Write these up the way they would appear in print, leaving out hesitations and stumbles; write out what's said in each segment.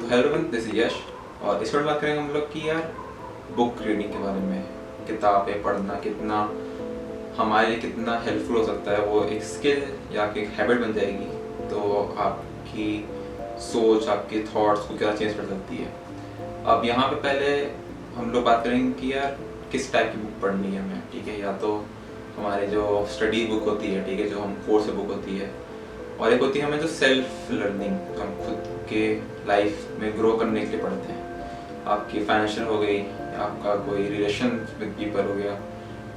तो hello everyone, this is यश। और इस बार बात करेंगे हम लोग कि यार बुक रीडिंग के बारे में। किताबें पढ़ना कितना हमारे लिए कितना हेल्पफुल हो सकता है, वो एक स्किल या एक हैबिट बन जाएगी तो आपकी सोच, आपके थॉट्स को क्या चेंज कर सकती है। अब यहाँ पे पहले हम लोग बात करेंगे कि यार किस टाइप की बुक पढ़नी है हमें, ठीक है। या तो हमारे जो स्टडी बुक होती है, ठीक है, जो हम कोर्स बुक होती है, और एक होती है हमें जो सेल्फ लर्निंग, हम खुद के लाइफ में ग्रो करने के लिए पढ़ते हैं। आपकी फाइनेंशियल हो गई, आपका कोई रिलेशन विद पीपल हो गया,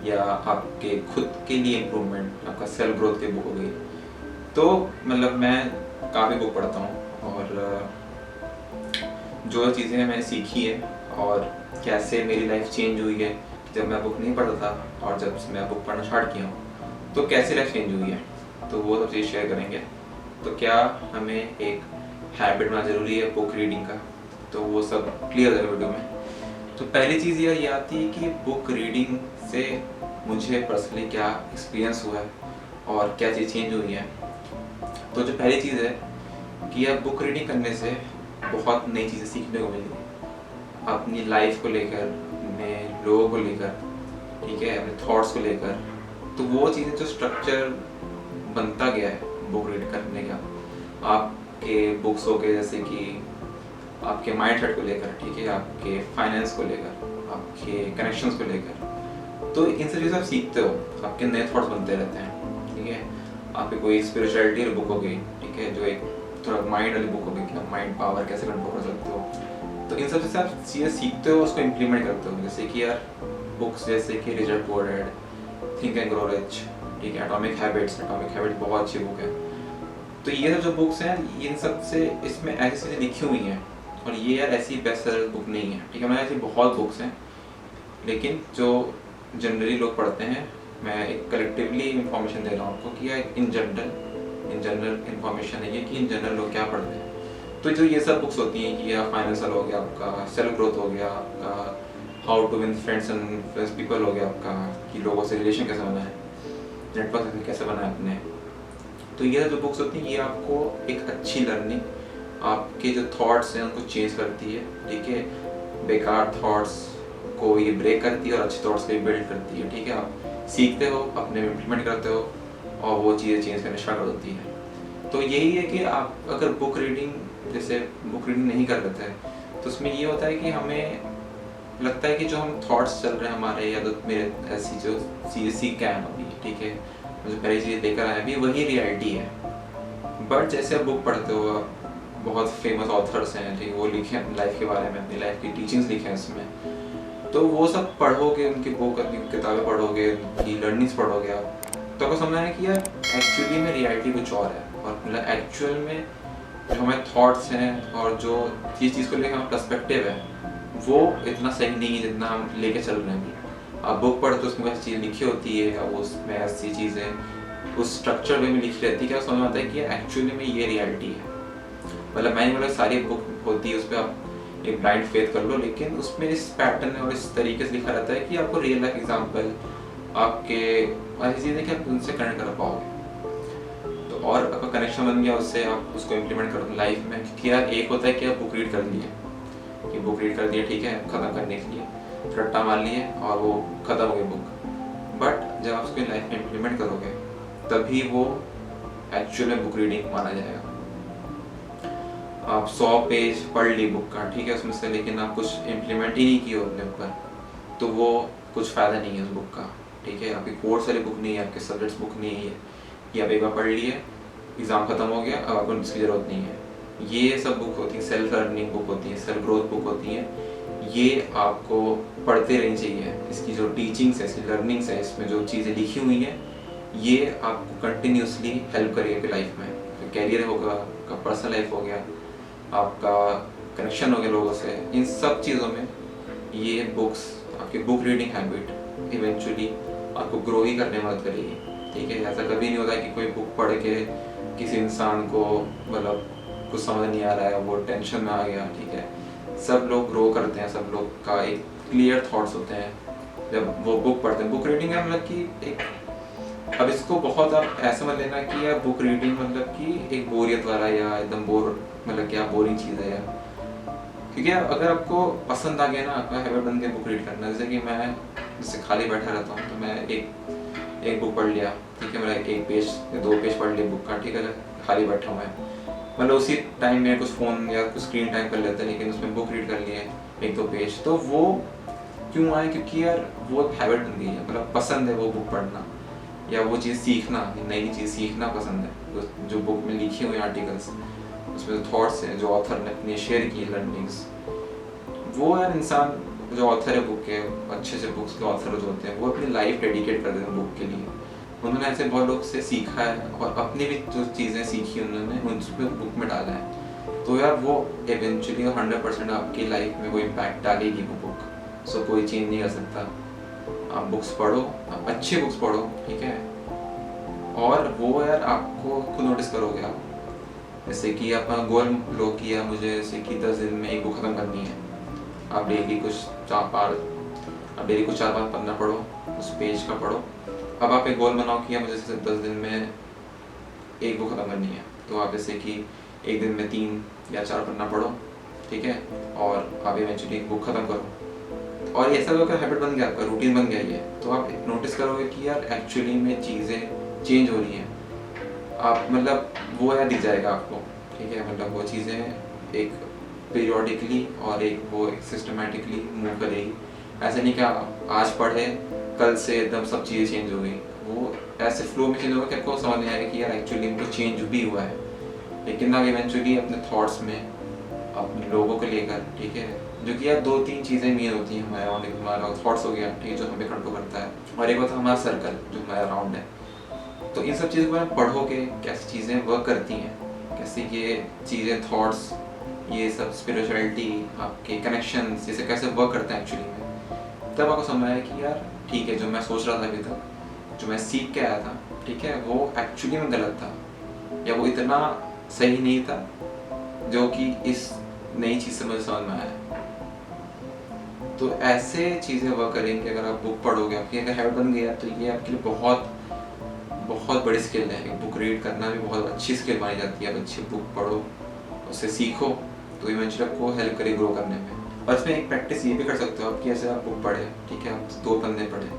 या आपके खुद के लिए इम्प्रूवमेंट, आपका सेल्फ ग्रोथ की बुक हो गई। तो मतलब मैं काफ़ी बुक पढ़ता हूँ, और जो चीज़ें मैंने सीखी है और कैसे मेरी लाइफ चेंज हुई है जब मैं बुक नहीं पढ़ता था और जब मैं बुक पढ़ना स्टार्ट किया हूँ, तो कैसे लाइफ चेंज हुई है, तो वो सब चीज़ शेयर करेंगे। तो क्या हमें एक हैबिट बनाना ज़रूरी है बुक रीडिंग का, तो वो सब क्लियर है वीडियो में। तो पहली चीज़ यार ये आती है कि बुक रीडिंग से मुझे पर्सनली क्या एक्सपीरियंस हुआ है और क्या चीज़ चेंज हुई है। तो जो पहली चीज़ है कि यार बुक रीडिंग करने से बहुत नई चीज़ें सीखने को मिली, अपनी लाइफ को लेकर, अपने लोगों को लेकर, ठीक है, अपने थॉट्स को लेकर। तो वो चीज़ें जो स्ट्रक्चर बनता गया है बुक रीड करने का, आपके बुक्स हो गए जैसे कि आपके माइंड सेट को लेकर, ठीक है, आपके फाइनेंस को लेकर, आपके कनेक्शंस को लेकर, तो इन सब चीज़ें आप सीखते हो, आपके नए थॉट्स बनते रहते हैं, ठीक है। आपकी कोई स्पिरिचुअलिटी की बुक हो गई, ठीक है, जो एक थोड़ा माइंड वाली बुक हो गई कि आप माइंड पावर कैसे कंट्रोल कर सकते हो। तो इन सब से आप चीज़ें सीखते हो, उसको इम्प्लीमेंट करते हो। जैसे कि यार बुक्स जैसे कि Richard poor dad, think and grow rich, ठीक है, एटॉमिक हैबिट्स बहुत अच्छी बुक है। तो ये सब जो बुक्स हैं, इन सब से इसमें ऐसी चीज़ें लिखी हुई हैं, और ये यार ऐसी बेस्ट सेलर बुक नहीं है, ठीक है। मैंने ऐसी बहुत बुक्स हैं, लेकिन जो जनरली लोग पढ़ते हैं, मैं एक कलेक्टिवली इंफॉर्मेशन दे रहा हूँ आपको कि यार इन जनरल इंफॉर्मेशन है ये कि इन जनरल लोग क्या पढ़ते हैं। तो जो ये सब बुक्स होती हैं कि यार फाइनेंशियल हो गया, आपका सेल्फ ग्रोथ हो गया, आपका how to win friends and influence people हो गया, आपका कि लोगों से रिलेशन कैसे बनाए, नेटवर्क कैसे बनाए अपने। तो ये जो बुक्स होती हैं ये आपको एक अच्छी लर्निंग, आपके जो थॉट्स हैं उनको चेंज करती है, ठीक है। बेकार थॉट्स को ये ब्रेक करती है और अच्छे थॉट्स को ये बिल्ड करती है, ठीक है। आप सीखते हो, अपने में इम्प्लीमेंट करते हो, और वो चीज़ें चेंज करना स्टार्ट कर देती है। तो यही है कि आप अगर बुक रीडिंग नहीं कर लेते हैं, तो उसमें ये होता है कि हमें लगता है कि जो हम थॉट्स चल रहे हैं हमारे, या तो मेरे ऐसी जो चीज़ें सीख के आए हैं अभी, ठीक है, जो पहली चीज़ें लेकर आए अभी वही रियलिटी है। बट जैसे आप बुक पढ़ते हो, आप बहुत फेमस ऑथर्स हैं, ठीक, वो लिखे हैं अपनी लाइफ के बारे में, अपनी लाइफ की टीचिंग्स लिखे हैं उसमें, तो वो सब पढ़ोगे, उनकी बुक, अपनी किताबें पढ़ोगे, उनकी लर्निंग्स पढ़ोगे आप, तो आपको समझना है कि यार एक्चुअली में रियलिटी कुछ और है, और मतलब एक्चुअल में जो हमारे थॉट्स हैं और जो जिस चीज़ को लेकर हमारा पर्सपेक्टिव है वो इतना सही नहीं है जितना हम लेके चल रहे हैं। आप बुक पढ़ते हो, उसमें ऐसी चीज़ लिखी होती है, या उसमें ऐसी चीज़ें उस स्ट्रक्चर वे में लिखी रहती है, क्या समझ में आता है कि एक्चुअली में ये रियलिटी है। मतलब मैं बोला सारी बुक होती है, उस पर आप एक ब्लाइंड फेथ कर लो, लेकिन उसमें इस पैटर्न और इस तरीके से लिखा रहता है कि आपको रियल लाइफ एग्जाम्पल, आपके ऐसी चीज़ें कि आप उनसे कनेक्ट कर पाओगे। तो और आपका कनेक्शन बन गया, उससे आप उसको इम्प्लीमेंट करो लाइफ में। क्योंकि यार एक होता है कि आप बुक रीड कर लिए, कि बुक रीड कर दिया, ठीक है, ख़त्म करने के लिए रट्टा मार लिए और वो ख़त्म हो गई बुक। बट जब आप उसको लाइफ में इम्प्लीमेंट करोगे तभी वो एक्चुअल में बुक रीडिंग माना जाएगा। आप 100 पेज पढ़ ली बुक का, ठीक है, उसमें से, लेकिन आप कुछ इम्प्लीमेंट ही नहीं किए अपने ऊपर, तो वो कुछ फ़ायदा नहीं है उस बुक का, ठीक है। आपकी कोर्स वाली बुक नहीं है, आपके सब्जेक्ट्स बुक नहीं है कि आप एक बार पढ़ लिए, एग्ज़ाम ख़त्म हो गया, अब आपको इसकी ज़रूरत नहीं है। ये सब बुक होती हैं, सेल्फ लर्निंग बुक होती हैं, सेल्फ ग्रोथ बुक होती हैं, ये आपको पढ़ते रहनी चाहिए। इसकी जो टीचिंग्स है, इसकी लर्निंग्स है, इसमें जो चीज़ें लिखी हुई हैं, ये आपको कंटिन्यूसली हेल्प करेगी आपकी लाइफ में। तो कैरियर होगा, आपका पर्सनल लाइफ हो गया, आपका कनेक्शन हो गया लोगों से, इन सब चीज़ों में ये बुक्स, आपकी बुक रीडिंग हैबिट इवेंचुअली आपको ग्रो ही करने में मदद करेगी, ठीक है। ऐसा कभी नहीं होता कि कोई बुक पढ़ के किसी इंसान को मतलब कुछ समझ नहीं आ रहा है, वो टेंशन में आ गया, ठीक है। सब लोग ग्रो करते हैं, सब लोग का एक क्लियर थॉट्स होते हैं जब वो बुक पढ़ते हैं। बुक रीडिंग है मतलब कि एक, अब इसको बहुत आप ऐसा मत लेना कि यार बुक रीडिंग मतलब कि एक बोरियत वाला या एकदम बोर, मतलब क्या बोरिंग चीज़ है यार। क्योंकि अगर आपको पसंद आ गया ना, आपका हैबिट बन गया बुक रीड करना, जैसे खाली बैठा रहता हूँ तो मैं एक बुक पढ़ लिया, ठीक है, मेरा 1 पेज या 2 पेज पढ़ लिया बुक का, ठीक है, खाली बैठा हुआ है, मतलब उसी टाइम में कुछ फ़ोन या कुछ स्क्रीन टाइम कर लेते हैं, लेकिन उसमें बुक रीड कर लिए 1-2 पेज, तो वो क्यों आए? क्योंकि यार वो एक हैबिट बन गई है, मतलब पसंद है वो बुक पढ़ना या वो चीज़ सीखना, नई चीज़ सीखना पसंद है। जो बुक में लिखी हुई आर्टिकल्स, उसमें जो थॉट्स हैं, जो ऑथर ने अपने शेयर की लर्निंग्स, वो यार इंसान, जो ऑथर है बुक के, अच्छे से बुक्स के ऑथर जो होते हैं, वो अपनी लाइफ डेडिकेट कर देते हैं बुक के लिए। उन्होंने ऐसे बहुत लोग से सीखा है और अपनी भी जो चीज़ें सीखी उन्होंने उसमें बुक में डाला है, तो यार वो इवेंचुअली 100% आपकी लाइफ में वो इम्पैक्ट डालेगी वो बुक। सो कोई चेंज नहीं कर सकता। आप बुक्स पढ़ो, आप अच्छी बुक्स पढ़ो, ठीक है, और वो यार आपको खुद नोटिस करोगे आप। जैसे कि अपना गोल लो किया मुझे, जैसे कि 10 दिन में एक बुक ख़त्म करनी है, आप डेली कुछ 4-5 पन्ना पढ़ो, उस पेज का पढ़ो। अब आप एक गोल बनाओ कि मुझे जैसे 10 दिन में एक बुक ख़त्म करनी है, तो आप जैसे कि एक दिन में 3 या 4 पन्ना पढ़ो, ठीक है, और आप इवेंचुअली एक बुक ख़त्म करो। और ऐसा अगर हैबिट बन गया, आपका रूटीन बन गया ये, तो आप नोटिस करोगे कि यार एक्चुअली में चीज़ें चेंज हो रही हैं। आप मतलब वो यार दिख जाएगा आपको, ठीक है, मतलब वो चीज़ें एक पीरियोडिकली और एक सिस्टमेटिकली मूव करेगी। ऐसे नहीं कि आप आज पढ़े, कल से एकदम सब चीज़ें चेंज हो गई। वो ऐसे फ्लो में चेंज होगा कि आपको समझ नहीं आएगा कि यार एक्चुअली कुछ चेंज भी हुआ है। लेकिन आप इवेंचुअली अपने थॉट्स में, अपने लोगों को लेकर, ठीक है, जो कि यार 2-3 चीज़ें मेन होती हैं हमारे अराउंड। हमारा थॉट्स हो गया, ठीक है, जो हमें कंट्रोल करता है, और एक होता है हमारा सर्कल जो हमारे अराउंड है। तो इन सब चीज़ों को आप पढ़ोगे, कैसी चीज़ें वर्क करती हैं, कैसे ये चीज़ें, थॉट्स, ये सब स्पिरिचुअलिटी, आपके कनेक्शंस, जैसे कैसे वर्क करते हैं एक्चुअली में, तब आपको समझ आया कि यार ठीक है, जो मैं सोच रहा था अभी तक, जो मैं सीख के आया था, ठीक है, वो एक्चुअली में गलत था, या वो इतना सही नहीं था जो कि इस नई चीज़ से मुझे समझ में आया। तो ऐसे चीज़ें वर्क करेंगे अगर आप बुक पढ़ोगे। आपकी अगर हैबिट बन गया तो ये आपके लिए बहुत बहुत बड़ी स्किल है। एक बुक रीड करना भी बहुत अच्छी स्किल मानी जाती है। आप अच्छी बुक पढ़ो, उससे सीखो, तो इवेंचुअली आपको हेल्प करे ग्रो करने में। और इसमें एक प्रैक्टिस ये भी कर सकते हो आप कि ऐसे आप बुक पढ़े, ठीक है, आप 2 पन्ने पढ़े,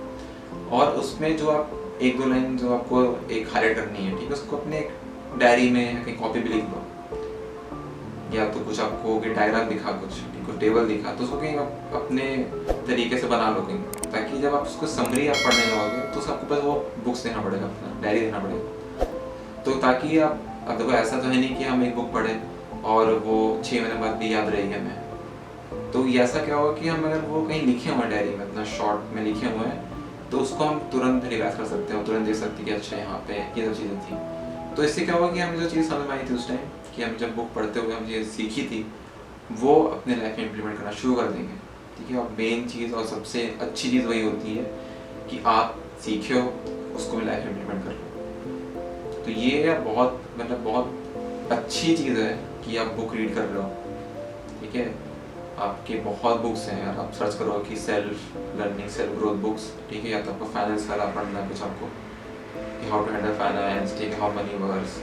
और उसमें जो आप 1-2 लाइन जो आपको एक हाईलाइट करनी है, ठीक है, उसको अपने एक डायरी में या कहीं कॉपी पे लिख दो, या तो कुछ आपको डायग्राम दिखा, कुछ टेबल दिखा, तो उसको कहीं आप अपने तरीके से बना लो कहीं, ताकि जब आप उसको समरी आप पढ़ने लगोगे तो आपको बस वो बुक्स देना पड़ेगा, अपना डायरी देना पड़ेगा। तो ताकि आप, अब देखो ऐसा तो है नहीं कि हम एक बुक पढ़ें और वो 6 महीने बाद भी याद रहेगी हमें। तो ऐसा क्या होगा कि हम अगर वो कहीं लिखे हुए हैं डायरी में, अपना शॉर्ट में लिखे हुए हैं, तो उसको हम तुरंत रिवाइज कर सकते हैं, तुरंत देख सकते हैं कि अच्छा यहाँ पे ये सब चीज़ें थी। तो इससे क्या होगा कि हमें जो चीज़ समझ में आई थी उस टाइम, कि हम जब बुक पढ़ते हुए हम ये सीखी थी, वो अपने लाइफ में इम्प्लीमेंट करना शुरू कर देंगे, ठीक है। और मेन चीज़ और सबसे अच्छी चीज़ वही होती है कि आप सीखे हो, उसको भी लाइफ में इम्प्लीमेंट कर लो। तो ये बहुत, मतलब बहुत अच्छी चीज़ है कि आप बुक रीड कर रहे हो, ठीक है। आपके बहुत बुक्स हैं यार, आप सर्च करो कि self learning, self growth books, ठीक है, या तो आपको फाइनेंस वाला पढ़ना है कुछ आपको, कि हाउ टू हैंडल फाइनेंस, ठीक है, हाउ मनी वर्क्स,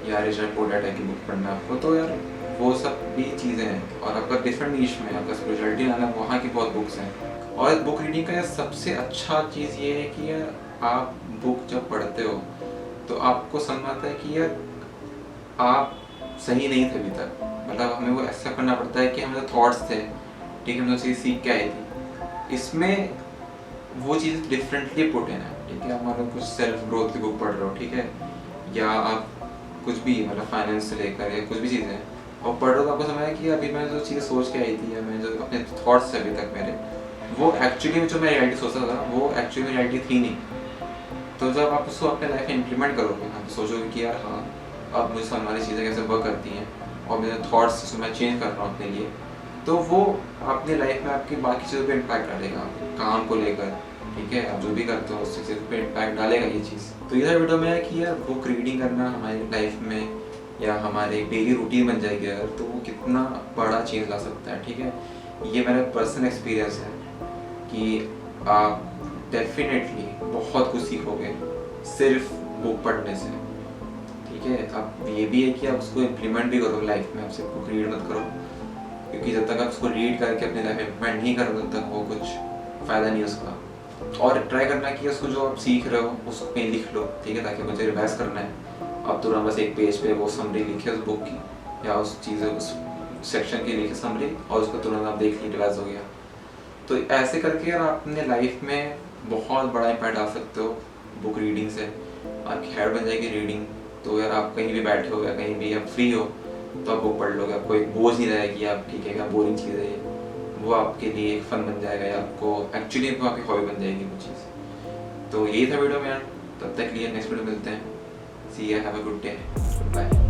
या रिच डैड पुअर डैड की बुक पढ़ना है आपको। तो यार वो सब भी चीज़ें हैं, और आपका डिफरेंट नीश में आपका स्पिरिचुअलिटी लाना, वहाँ की बहुत बुक्स हैं। और बुक रीडिंग का सबसे अच्छा चीज़ ये है कि यार आप बुक जब पढ़ते हो तो आपको समझ आता है कि यार आप सही नहीं थे अभी तक, मतलब हमें वो ऐसा करना पड़ता है कि हमें जो थॉट्स थे, ठीक है, हम जो चीज़ सीख के आए थे, इसमें वो चीज़ डिफरेंटली पुट इन है, ठीक है। आप मतलब कुछ सेल्फ ग्रोथ की बुक पढ़ रहे हो, ठीक है, या आप कुछ भी, मतलब फाइनेंस से लेकर या कुछ भी चीज़ें, और पढ़ रहे हो तो आपको समझ आया कि अभी मैं जो चीज़ सोच के आई थी, या मैं जो अपने थॉट्स थे अभी तक मेरे, वो एक्चुअली जो मैं रियलिटी सोचता था वो एक्चुअली में रियलिटी थी नहीं। तो जब आप उसको अपने लाइफ में इम्प्लीमेंट करोगे, आप सोचोगे कि यार हाँ, अब मुझे समझ वाली चीज़ें कैसे वर्क करती हैं, और मेरे थॉट्स जिसको मैं चेंज कर रहा हूँ अपने लिए, तो वो अपनी लाइफ में आपकी बाकी चीज़ों पे इम्पैक्ट डालेगा, काम को लेकर, ठीक है, आप जो भी करते हो उस चीज़ पे इम्पैक्ट डालेगा ये चीज़। तो इधर वीडियो में है कि यार बुक रीडिंग करना हमारी लाइफ में या हमारे डेली रूटीन बन जाएगी अगर, तो वो कितना बड़ा चेंज ला सकता है, ठीक है। ये मेरा पर्सनल एक्सपीरियंस है कि आप डेफिनेटली बहुत कुछ सीखोगे सिर्फ बुक पढ़ने से, ठीक है। अब ये भी है कि आप उसको इम्प्लीमेंट भी करो लाइफ में, आप सिर्फ बुक रीड मत करो, क्योंकि जब तक आप उसको रीड करके अपनी लाइफ में इम्प्लीमेंट नहीं करोगे तब तक वो कुछ फ़ायदा नहीं है उसका। और ट्राई करना कि उसको जो आप सीख रहे हो उसको कहीं लिख लो, ठीक है, ताकि मुझे रिवाइज करना है। अब तुरंत बस एक पेज पे वो समरी लिखे उस बुक की या उस चीज़ उस सेक्शन की लिखे समरी और उसको तुरंत आप देख ली, रिवाइज हो गया। तो ऐसे करके यार आप अपने लाइफ में बहुत बड़ा इम्पैक्ट डाल सकते हो बुक रीडिंग से। आपकी हैबिट बन जाएगी रीडिंग। तो यार आप कहीं भी बैठे हो या कहीं भी आप फ्री हो तो आप बुक पढ़ लोगे, आपको एक बोझ नहीं रहेगी आपकी कि क्या बोरिंग चीज़ है ये, वो आपके लिए एक फ़न बन जाएगा या आपको एक्चुअली आपकी हॉबी बन जाएगी वो चीज़। तो यही था वीडियो में यार, तब तक लिए नेक्स्ट वीडियो मिलते हैं। See you, have a good day, bye.